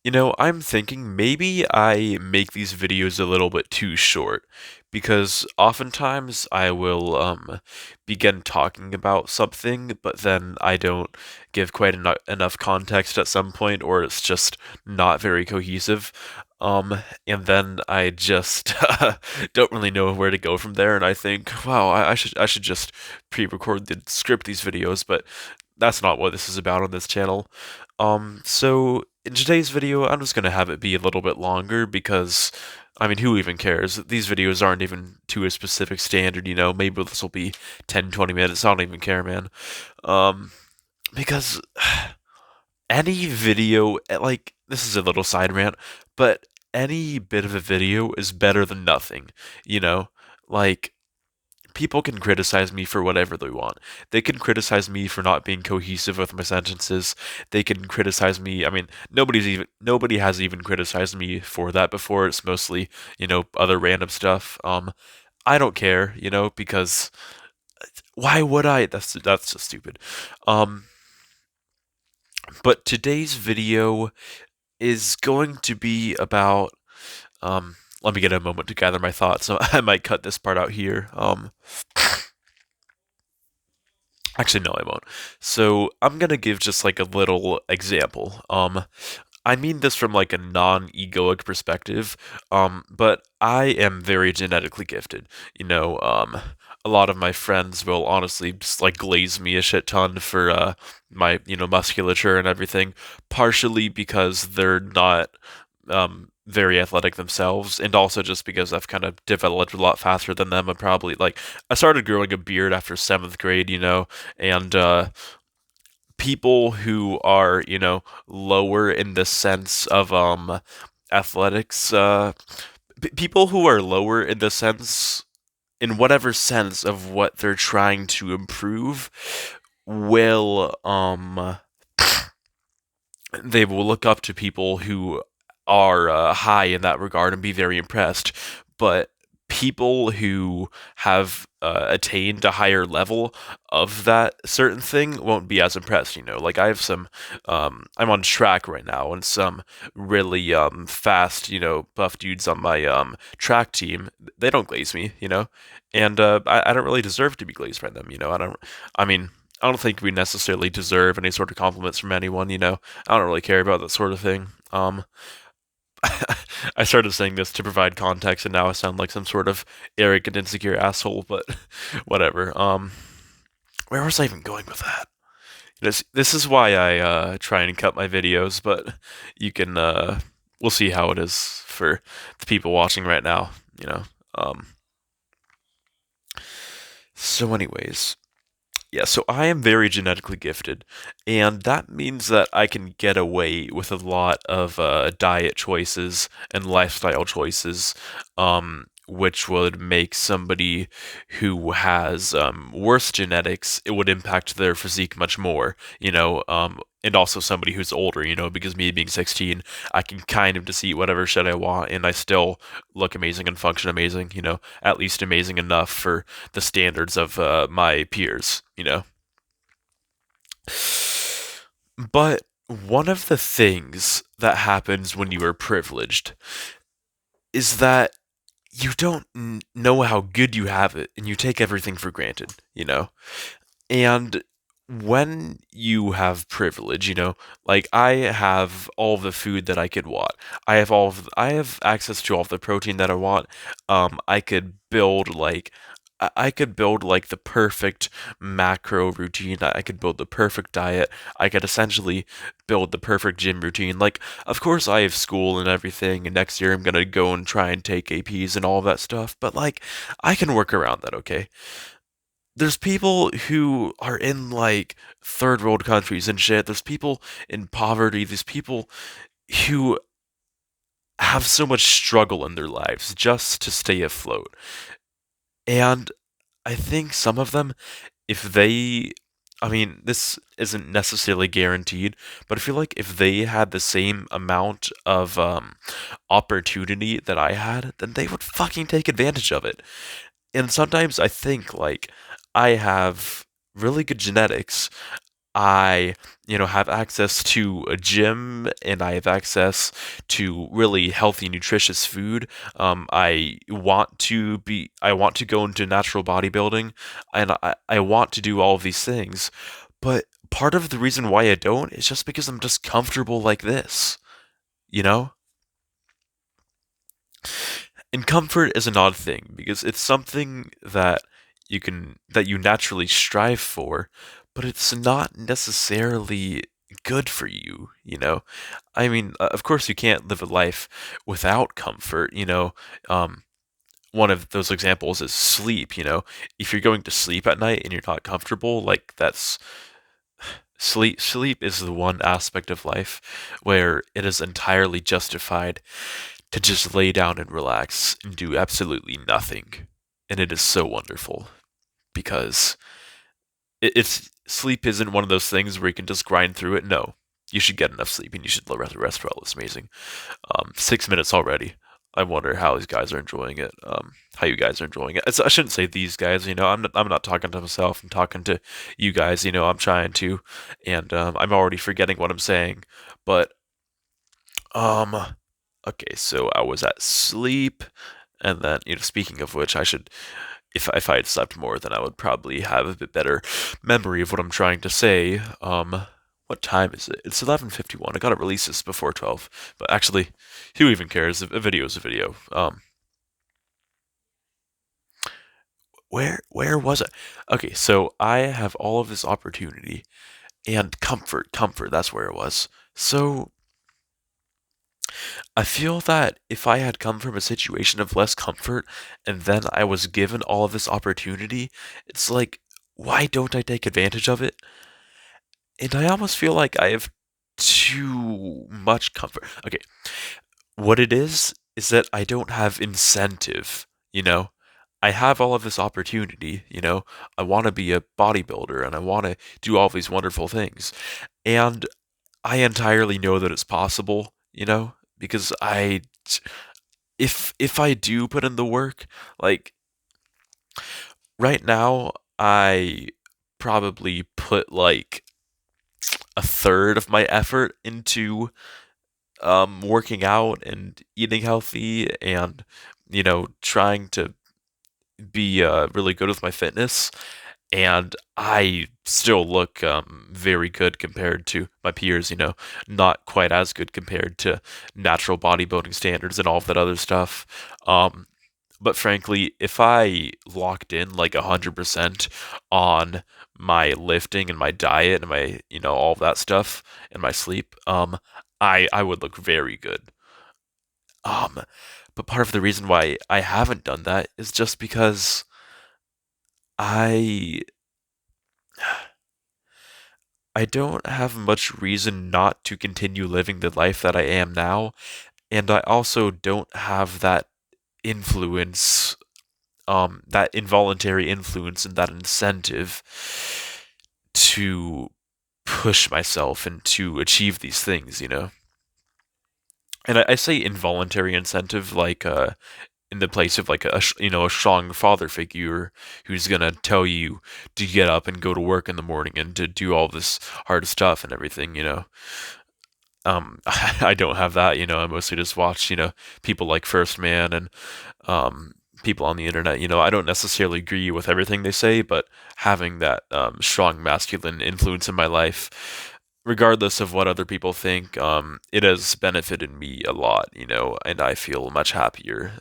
I'm thinking maybe I make these videos a little bit too short because oftentimes I will begin talking about something, but then I don't give quite enough context at some point, or it's just not very cohesive. And then I just don't really know where to go from there, and I think, wow, I should just pre-record the script these videos, but that's not what this is about on this channel. So in today's video, I'm just gonna have it be a little bit longer because, I mean, who even cares? These videos aren't even to a specific standard, maybe this will be 10, 20 minutes, I don't even care, man. Um, because any video, like, this is a little side rant, but any bit of a video is better than nothing, you know? Like, people can criticize me for whatever they want. They can criticize me for not being cohesive with my sentences. They can criticize me. I mean, nobody has even criticized me for that before. It's mostly, other random stuff. I don't care, because why would I? That's just stupid. Um, but today's video is going to be about let me get a moment to gather my thoughts. So I might cut this part out here. Actually, no, I won't. So I'm gonna give just like a little example. I mean this from like a non-egoic perspective. But I am very genetically gifted. A lot of my friends will honestly just like glaze me a shit ton for my musculature and everything, partially because they're not very athletic themselves, and also just because I've kind of developed a lot faster than them. I started growing a beard after seventh grade, and people who are lower in the sense of athletics, people who are lower in the sense in whatever sense of what they're trying to improve will they will look up to people who are high in that regard and be very impressed. But people who have attained a higher level of that certain thing won't be as impressed. Like I have some, I'm on track right now, and some really fast, buff dudes on my track team. They don't glaze me, and I don't really deserve to be glazed by them. I don't. I mean. I don't think we necessarily deserve any sort of compliments from anyone, I don't really care about that sort of thing. I started saying this to provide context, and now I sound like some sort of arrogant, insecure asshole. But whatever. Where was I even going with that? This is why I try and cut my videos, but you can we'll see how it is for the people watching right now. You know. Um. So, anyways, yeah, so I am very genetically gifted, and that means that I can get away with a lot of diet choices and lifestyle choices, which would make somebody who has worse genetics, it would impact their physique much more, and also somebody who's older, because me being 16, I can kind of just eat whatever shit I want, and I still look amazing and function amazing, at least amazing enough for the standards of my peers, But one of the things that happens when you are privileged is that you don't know how good you have it, and you take everything for granted. And when you have privilege, like I have all the food that I could want. I have access to all of the protein that I want. I could build like I could build like the perfect macro routine. I could build the perfect diet. I could essentially build the perfect gym routine. Like, of course, I have school and everything, and next year I'm gonna go and try and take APs and all of that stuff. But like, I can work around that. Okay, there's people who are in like third world countries and shit. There's people in poverty. There's people who have so much struggle in their lives just to stay afloat. And I think some of them, if they, I mean, this isn't necessarily guaranteed, but I feel like if they had the same amount of opportunity that I had, then they would fucking take advantage of it. And sometimes I think like I have really good genetics. I, have access to a gym and I have access to really healthy, nutritious food. I want to go into natural bodybuilding and I want to do all of these things. But part of the reason why I don't is just because I'm just comfortable like this, you know? And comfort is an odd thing because it's something that you naturally strive for, but it's not necessarily good for you. I mean, of course you can't live a life without comfort. Um, one of those examples is sleep. If you're going to sleep at night and you're not comfortable, like that's sleep is the one aspect of life where it is entirely justified to just lay down and relax and do absolutely nothing. And it is so wonderful because it's sleep isn't one of those things where you can just grind through it. No, you should get enough sleep and you should rest well. It's amazing. 6 minutes already. I wonder how these guys are enjoying it. How you guys are enjoying it. I shouldn't say these guys. I'm not talking to myself. I'm talking to you guys. I'm trying to, and I'm already forgetting what I'm saying. But um, okay, so I was at sleep, and then speaking of which, I should if I had slept more, then I would probably have a bit better memory of what I'm trying to say. What time is it? It's 11:51. I gotta release this before 12. But actually, who even cares? A video is a video. Where was it? Okay, so I have all of this opportunity and comfort. That's where it was. So I feel that if I had come from a situation of less comfort and then I was given all of this opportunity, it's like, why don't I take advantage of it? And I almost feel like I have too much comfort. Okay, what it is that I don't have incentive, you know? I have all of this opportunity. I want to be a bodybuilder and I want to do all these wonderful things. And I entirely know that it's possible, because if I do put in the work, like right now I probably put like a third of my effort into working out and eating healthy and trying to be really good with my fitness, and I still look very good compared to my peers, not quite as good compared to natural bodybuilding standards and all of that other stuff. But frankly, if I locked in like 100% on my lifting and my diet and my all of that stuff and my sleep, I would look very good. Um, but part of the reason why I haven't done that is just because I I don't have much reason not to continue living the life that I am now, and I also don't have that influence, that involuntary influence and that incentive to push myself and to achieve these things. And I say involuntary incentive like in the place of like a strong father figure who's gonna tell you to get up and go to work in the morning and to do all this hard stuff and everything. I don't have that. I mostly just watch people like First Man and people on the internet. I don't necessarily agree with everything they say, but having that strong masculine influence in my life, regardless of what other people think, it has benefited me a lot, and I feel much happier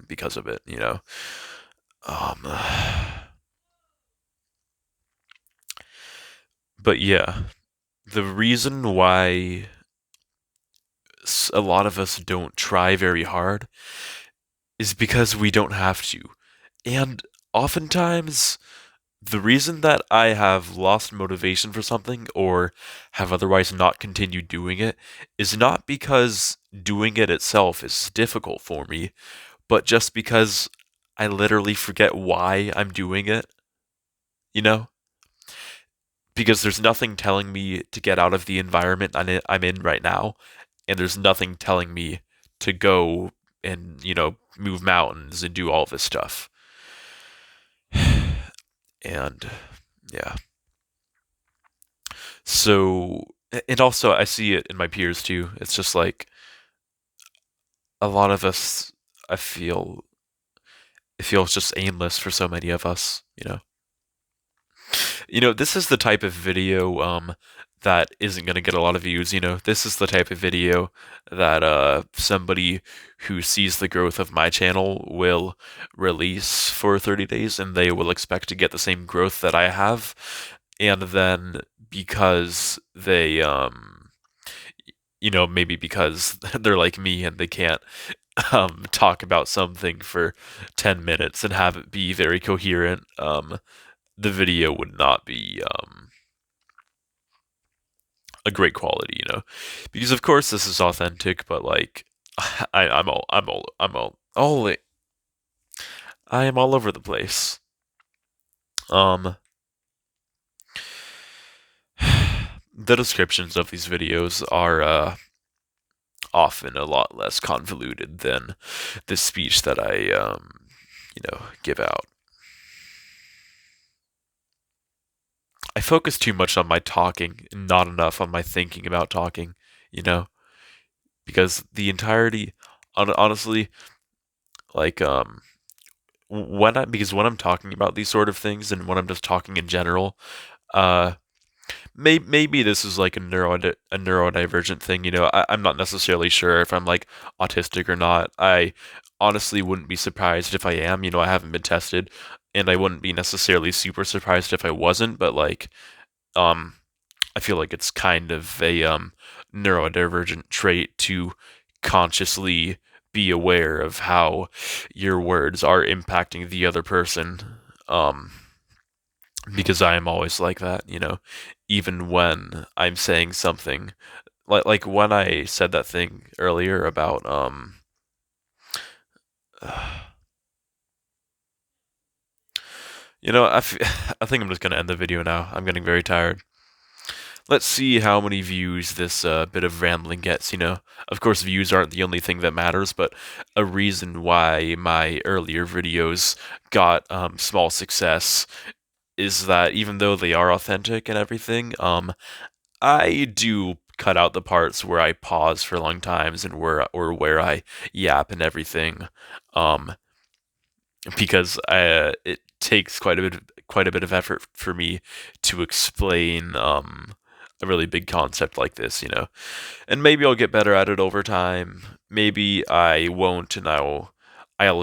because of it. Um, but yeah, the reason why a lot of us don't try very hard is because we don't have to. And oftentimes, the reason that I have lost motivation for something or have otherwise not continued doing it is not because doing it itself is difficult for me, but just because I literally forget why I'm doing it, you know? Because there's nothing telling me to get out of the environment I'm in right now, and there's nothing telling me to go and move mountains and do all this stuff. And yeah. So, and also I see it in my peers too. It's just like a lot of us, I feel it feels just aimless for so many of us, you know. This is the type of video that isn't going to get a lot of views, you know. This is the type of video that somebody who sees the growth of my channel will release for 30 days and they will expect to get the same growth that I have. And then because they maybe because they're like me and they can't talk about something for 10 minutes and have it be very coherent, the video would not be a great quality, because of course this is authentic, but like I am all over the place. Um, the descriptions of these videos are often a lot less convoluted than the speech that I give out. I focus too much on my talking and not enough on my thinking about talking, you know, because the entirety, honestly, like when I'm talking about these sort of things and when I'm just talking in general, uh, maybe this is like a neurodivergent thing. I'm not necessarily sure if I'm like autistic or not. I honestly wouldn't be surprised if I am. I haven't been tested, and I wouldn't be necessarily super surprised if I wasn't. But like, um, I feel like it's kind of a neurodivergent trait to consciously be aware of how your words are impacting the other person. Um, because I am always like that, even when I'm saying something like when I said that thing earlier about I think I'm just gonna end the video now. I'm getting very tired. Let's see how many views this bit of rambling gets, Of course, views aren't the only thing that matters, but a reason why my earlier videos got small success is that even though they are authentic and everything, I do cut out the parts where I pause for long times and where I yap and everything, um, because it takes quite a bit of effort for me to explain a really big concept like this, And maybe I'll get better at it over time. Maybe I won't, and I'll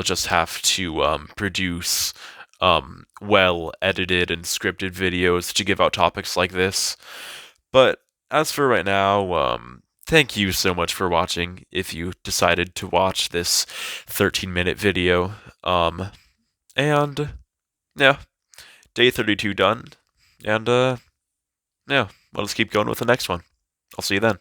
just have to produce well edited and scripted videos to give out topics like this. But as for right now, thank you so much for watching. If you decided to watch this 13-minute video, and yeah, day 32 done, and yeah, let's keep going with the next one. I'll see you then.